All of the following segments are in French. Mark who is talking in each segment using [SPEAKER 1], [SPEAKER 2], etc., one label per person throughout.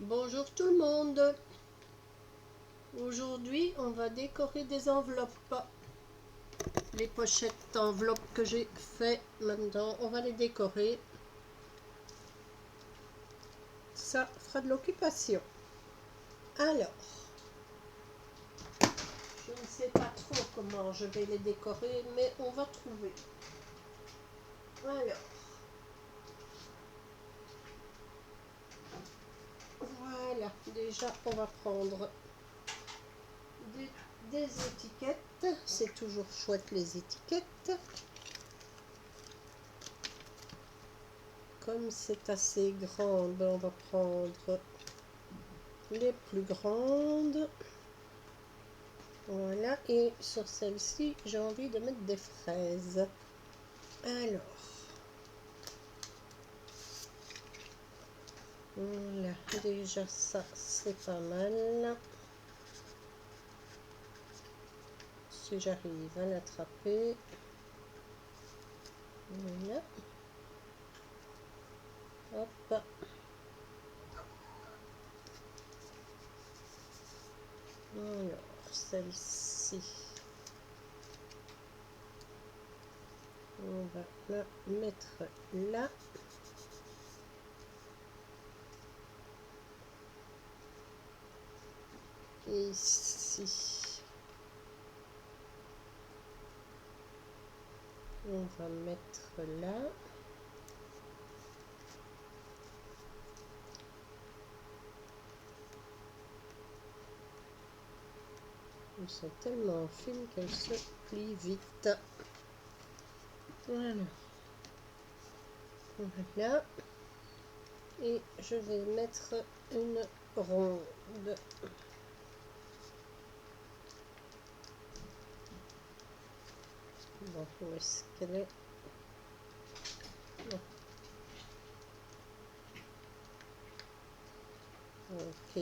[SPEAKER 1] Bonjour tout le monde. Aujourd'hui, on va décorer des enveloppes. Les pochettes d'enveloppes que j'ai fait maintenant, on va les décorer. Ça fera de l'occupation. Alors, je ne sais pas trop comment je vais les décorer, mais on va trouver. Alors, voilà. Déjà, on va prendre des étiquettes. C'est toujours chouette les étiquettes. Comme c'est assez grand, on va prendre les plus grandes. Voilà, et sur celle-ci, j'ai envie de mettre des fraises. Alors, voilà, déjà ça, c'est pas mal. Si j'arrive à l'attraper. Voilà. Hop. Alors, celle-ci, on va la mettre là. Et ici, on va mettre là. Elles sont tellement fines qu'elles se plient vite. Voilà. Voilà. Et je vais mettre une ronde. Bon, où est-ce qu'elle est? Ok.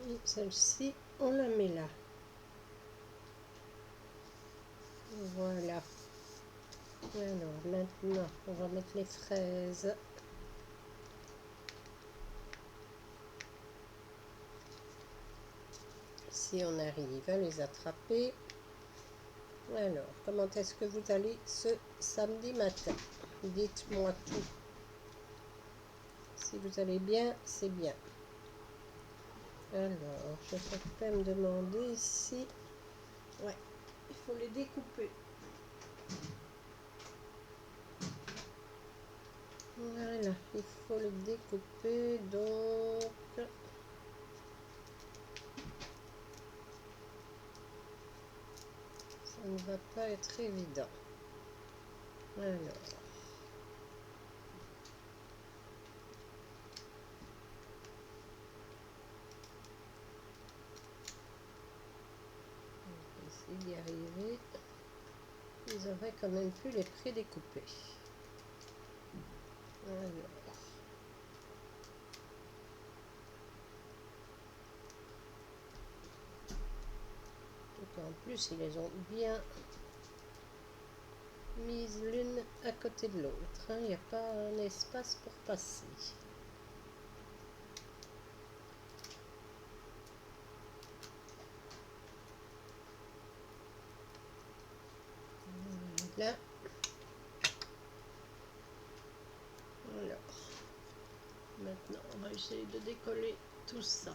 [SPEAKER 1] Et celle-ci, on la met là. Voilà. Alors maintenant, on va mettre les fraises. Si on arrive à les attraper. Alors, comment est-ce que vous allez ce samedi matin? Dites-moi tout. Si vous allez bien, c'est bien. Alors, je vais quand même me demander si... Ouais, il faut les découper. Voilà, il faut le découper, donc... Ça ne va pas être évident. Alors... On va essayer d'y arriver. Ils auraient quand même pu les pré-découper. Alors... En plus, ils les ont bien mises l'une à côté de l'autre. Il n'y a pas un espace pour passer. Voilà. Alors, maintenant, on va essayer de décoller tout ça.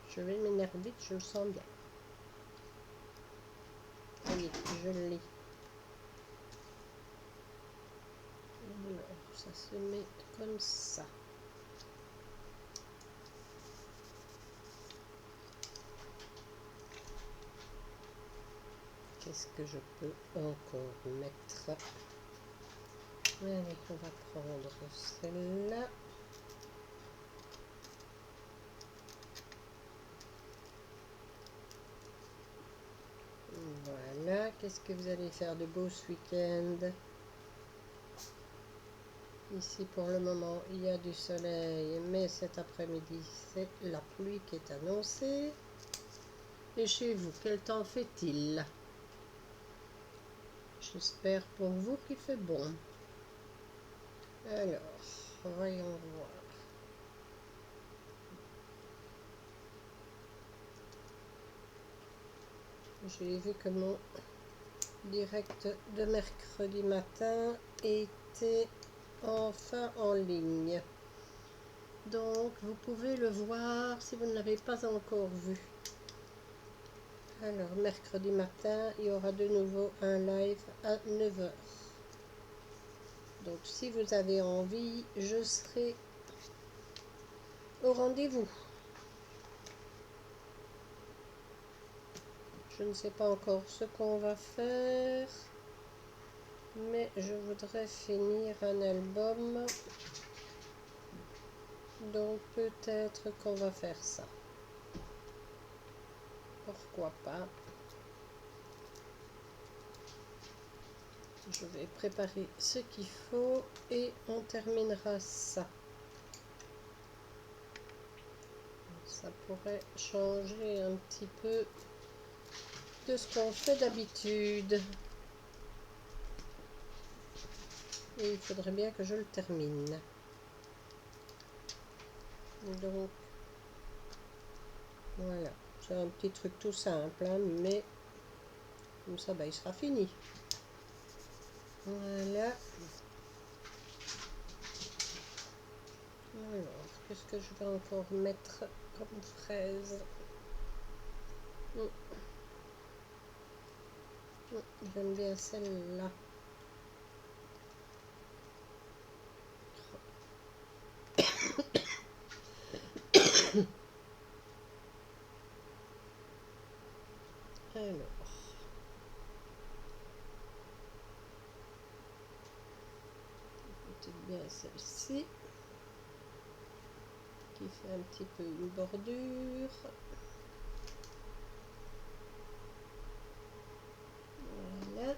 [SPEAKER 1] Je vais m'énerver, je le sens bien. Ça y est, je l'ai. Alors, ça se met comme ça. Qu'est-ce que je peux encore mettre? Allez, on va prendre celle-là. Voilà, qu'est-ce que vous allez faire de beau ce week-end? Ici, pour le moment, il y a du soleil, mais cet après-midi, c'est la pluie qui est annoncée. Et chez vous, quel temps fait-il? J'espère pour vous qu'il fait bon. Alors, voyons voir. J'ai vu que mon direct de mercredi matin était enfin en ligne. Donc, vous pouvez le voir si vous ne l'avez pas encore vu. Alors, mercredi matin, il y aura de nouveau un live à 9 h. Donc, si vous avez envie, je serai au rendez-vous. Je ne sais pas encore ce qu'on va faire, mais je voudrais finir un album. Donc, peut-être qu'on va faire ça. Pourquoi pas? Je vais préparer ce qu'il faut et on terminera ça. Ça pourrait changer un petit peu de ce qu'on fait d'habitude. Et il faudrait bien que je le termine. Donc, voilà. C'est un petit truc tout simple, hein, mais comme ça, il sera fini. Voilà. Alors, qu'est-ce que je vais encore mettre comme fraise? J'aime bien celle-là. Alors, peut-être bien celle-ci, qui fait un petit peu une bordure. Voilà.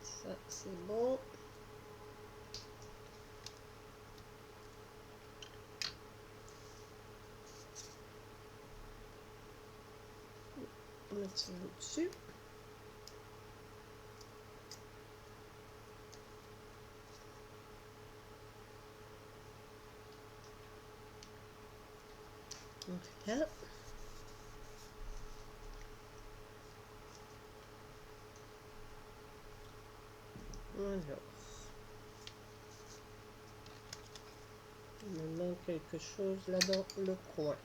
[SPEAKER 1] Ça, c'est bon. On va mettre ça au-dessus. Voilà. Alors, il me manque quelque chose là dans le coin.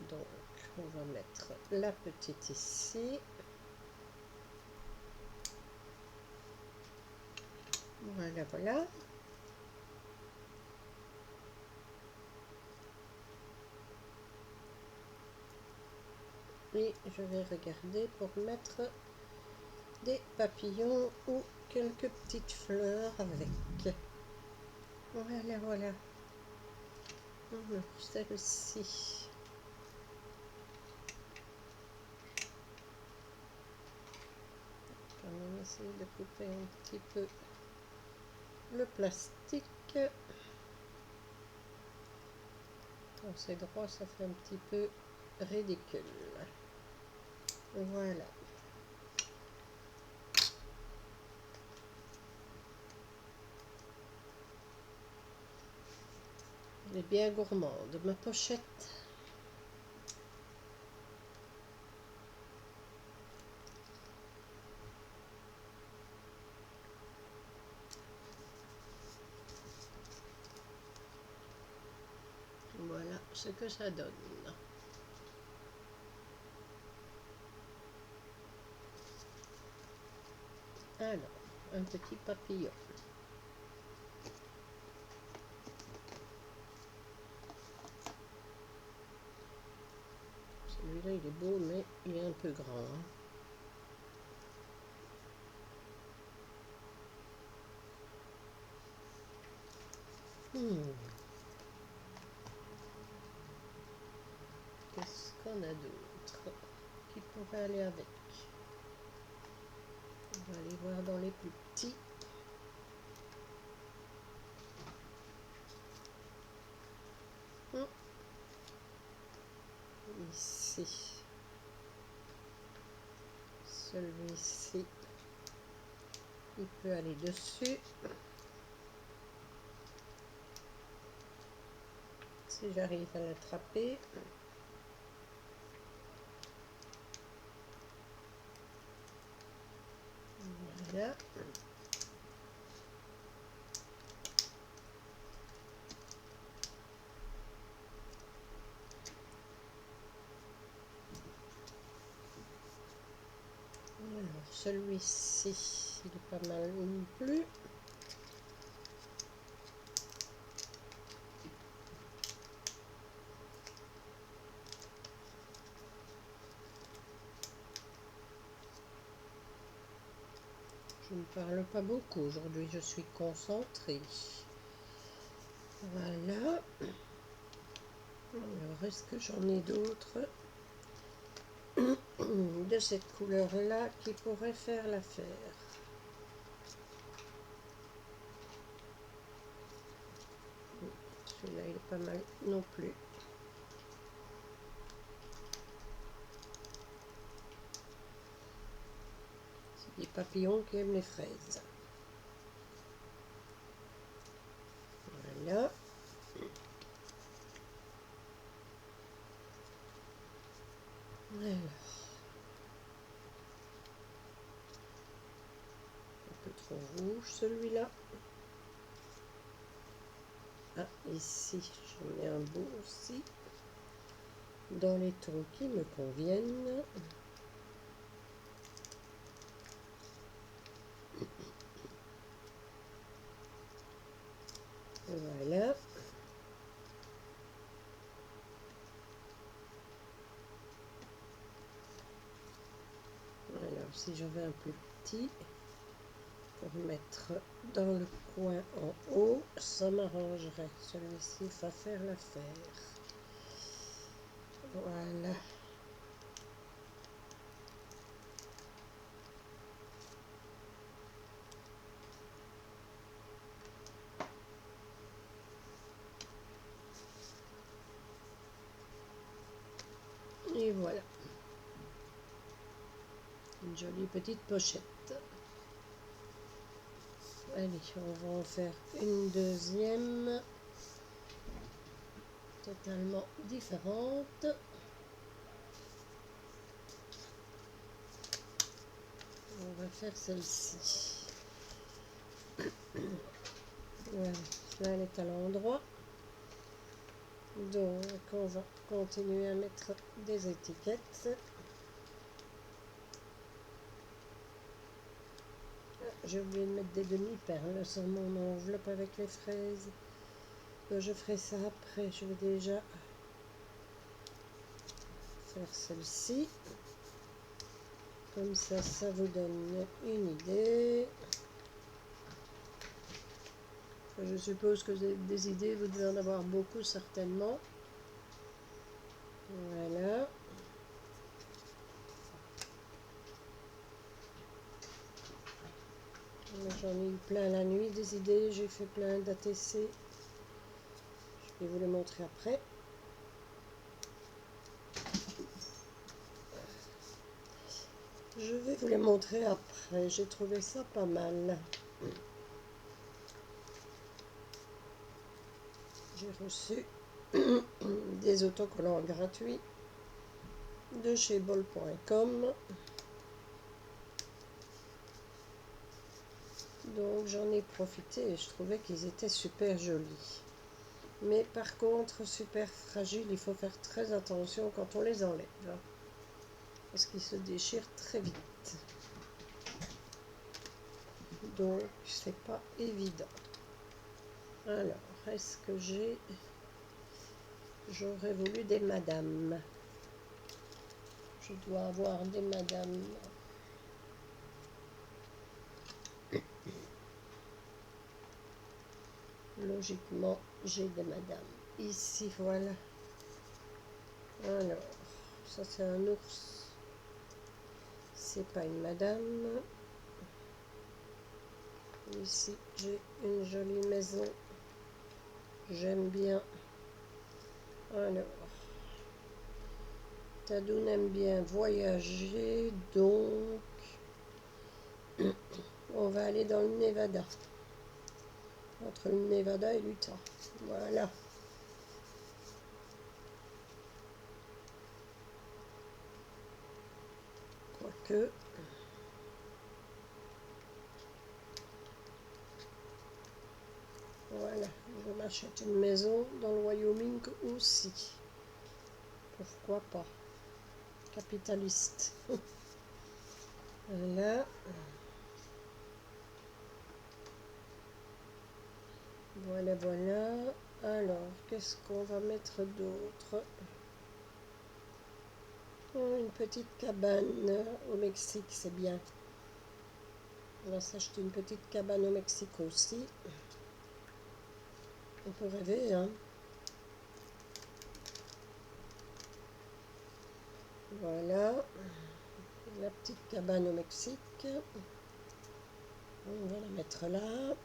[SPEAKER 1] Donc, on va mettre la petite ici. Voilà, voilà. Et je vais regarder pour mettre des papillons ou quelques petites fleurs avec. Voilà, voilà. Alors, celle-ci. On va essayer de couper un petit peu le plastique. Quand c'est droit, ça fait un petit peu ridicule. Voilà. Elle est bien gourmande, ma pochette. Voilà ce que ça donne. Alors, un petit papillon. Celui-là, il est beau, mais il est un peu grand. Hein. qu'il y en a d'autres qui pourraient aller avec. On va aller voir dans les plus petits. Ici. Celui-ci, il peut aller dessus. Si j'arrive à l'attraper. Voilà. Alors, celui-ci, il est pas mal non plus. Je ne parle pas beaucoup aujourd'hui, je suis concentrée. Voilà. Alors, est-ce que j'en ai d'autres de cette couleur-là qui pourraient faire l'affaire? Celui-là, il est pas mal non plus. C'est des papillons qui aiment les fraises. Voilà. Alors, un peu trop rouge celui-là. Ah, ici, j'en ai un beau aussi, dans les tons qui me conviennent. Voilà. Alors, si j'avais un plus petit, pour mettre dans le coin en haut, ça m'arrangerait. Celui-ci va faire l'affaire. Voilà. Et voilà. Une jolie petite pochette. Allez, on va en faire une deuxième, totalement différente. On va faire celle-ci. Voilà, là elle est à l'endroit. Donc on va continuer à mettre des étiquettes. J'ai oublié de mettre des demi-perles sur mon enveloppe avec les fraises. Je ferai ça après. Je vais déjà faire celle-ci. Comme ça, ça vous donne une idée. Je suppose que vous avez des idées, vous devez en avoir beaucoup certainement. Voilà. J'en ai eu plein la nuit des idées, j'ai fait plein d'ATC. Je vais vous les montrer après. Je vais vous les montrer après, j'ai trouvé ça pas mal. J'ai reçu des autocollants gratuits de chez bol.com. Donc j'en ai profité et je trouvais qu'ils étaient super jolis. Mais par contre, super fragiles, il faut faire très attention quand on les enlève. Parce qu'ils se déchirent très vite. Donc c'est pas évident. Alors, est-ce que j'aurais voulu des madames? Je dois avoir des madames. Logiquement, j'ai des madames. Ici, voilà. Alors, ça c'est un ours. C'est pas une madame. Ici, j'ai une jolie maison. J'aime bien. Alors, Tadoun aime bien voyager, donc on va aller dans le Nevada. Entre le Nevada et l'Utah. Voilà. Quoique. Voilà, je m'achète une maison dans le Wyoming aussi. Pourquoi pas? Capitaliste. Voilà. Voilà, voilà. Alors, qu'est-ce qu'on va mettre d'autre? Oh, une petite cabane au Mexique, c'est bien. On va s'acheter une petite cabane au Mexique aussi. On peut rêver, hein. Voilà. La petite cabane au Mexique. On va la mettre là.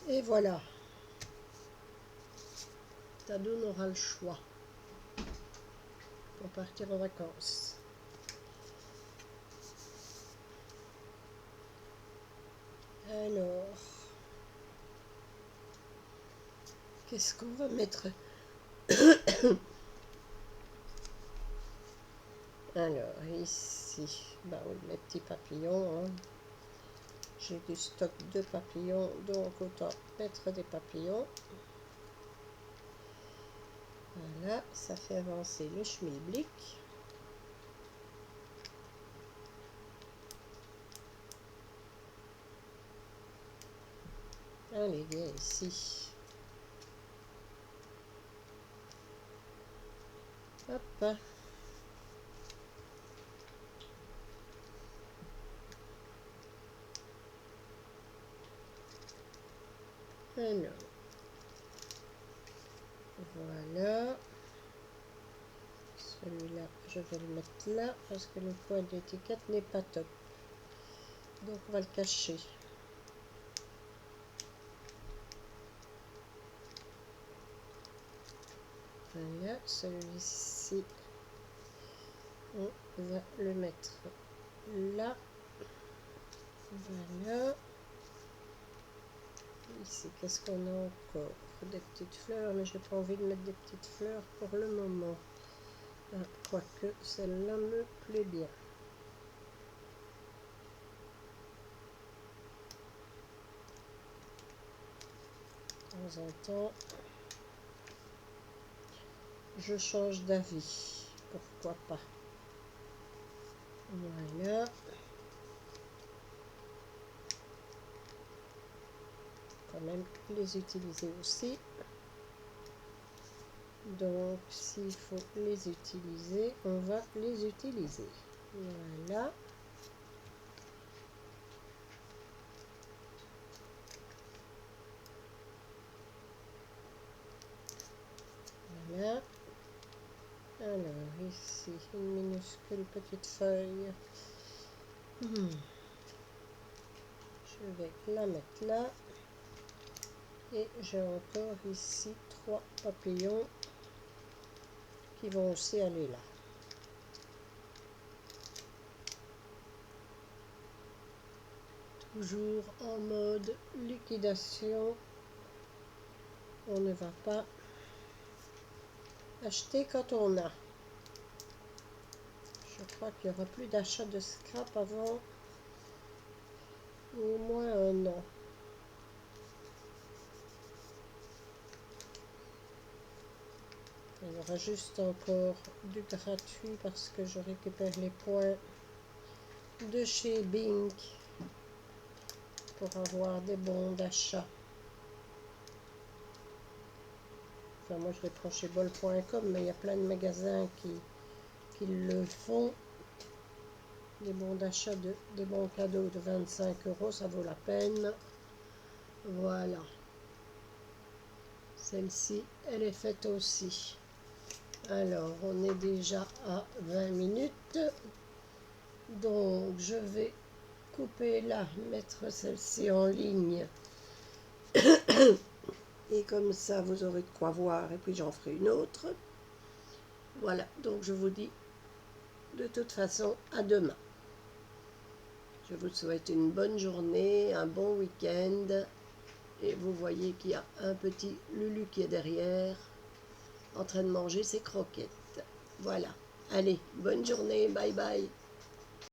[SPEAKER 1] Et voilà. Tadoun aura le choix pour partir en vacances. Alors, qu'est-ce qu'on va mettre? Alors, ici, bah oui, les petits papillons, hein. J'ai du stock de papillons, donc autant mettre des papillons. Voilà, ça fait avancer le schmilblick. Allez, viens ici. Hop. Alors, voilà. Celui-là, je vais le mettre là parce que le point d'étiquette n'est pas top. Donc, on va le cacher. Voilà, celui-ci, on va le mettre là. Voilà. Ici, qu'est-ce qu'on a encore? Des petites fleurs, mais j'ai pas envie de mettre des petites fleurs pour le moment. Ah, quoique celle-là me plaît bien. De temps en temps, je change d'avis. Pourquoi pas? Voilà. Quand même les utiliser aussi. Donc, s'il faut les utiliser, on va les utiliser. Voilà. Voilà. Alors, ici, une minuscule petite feuille. Je vais la mettre là. Et j'ai encore ici 3 papillons qui vont aussi aller là. Toujours en mode liquidation. On ne va pas acheter quand on a. Je crois qu'il n'y aura plus d'achat de scrap avant au moins un an. Il y aura juste encore du gratuit parce que je récupère les points de chez Bing pour avoir des bons d'achat. Enfin, moi je les prends chez bol.com, mais il y a plein de magasins qui le font. Des bons d'achat, des bons cadeaux de 25 €, ça vaut la peine. Voilà. Celle-ci, elle est faite aussi. Alors, on est déjà à 20 minutes. Donc, je vais couper là, mettre celle-ci en ligne. Et comme ça, vous aurez de quoi voir. Et puis, j'en ferai une autre. Voilà, donc je vous dis de toute façon à demain. Je vous souhaite une bonne journée, un bon week-end. Et vous voyez qu'il y a un petit Lulu qui est derrière, en train de manger ses croquettes. Voilà. Allez, bonne journée, bye bye.